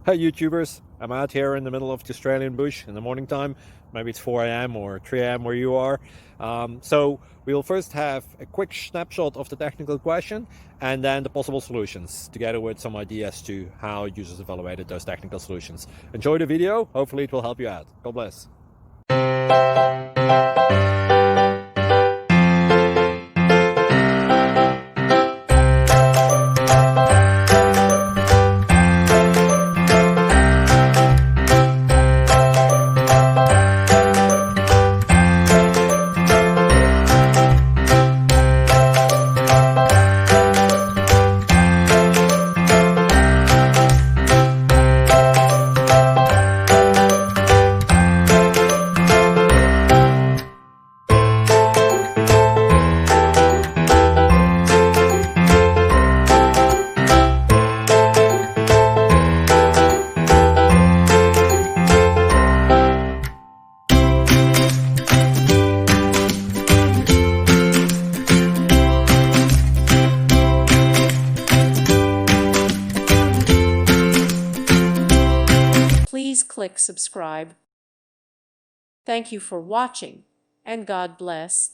Hey YouTubers, I'm out here in the middle of the Australian bush in the morning time. Maybe it's 4 a.m. or 3 a.m. where you are. So we'll first have a quick snapshot of the technical question and then the possible solutions, together with some ideas to how users evaluated those technical solutions. Enjoy the video, hopefully it will help you out. God bless. Please click subscribe. Thank you for watching, and God bless.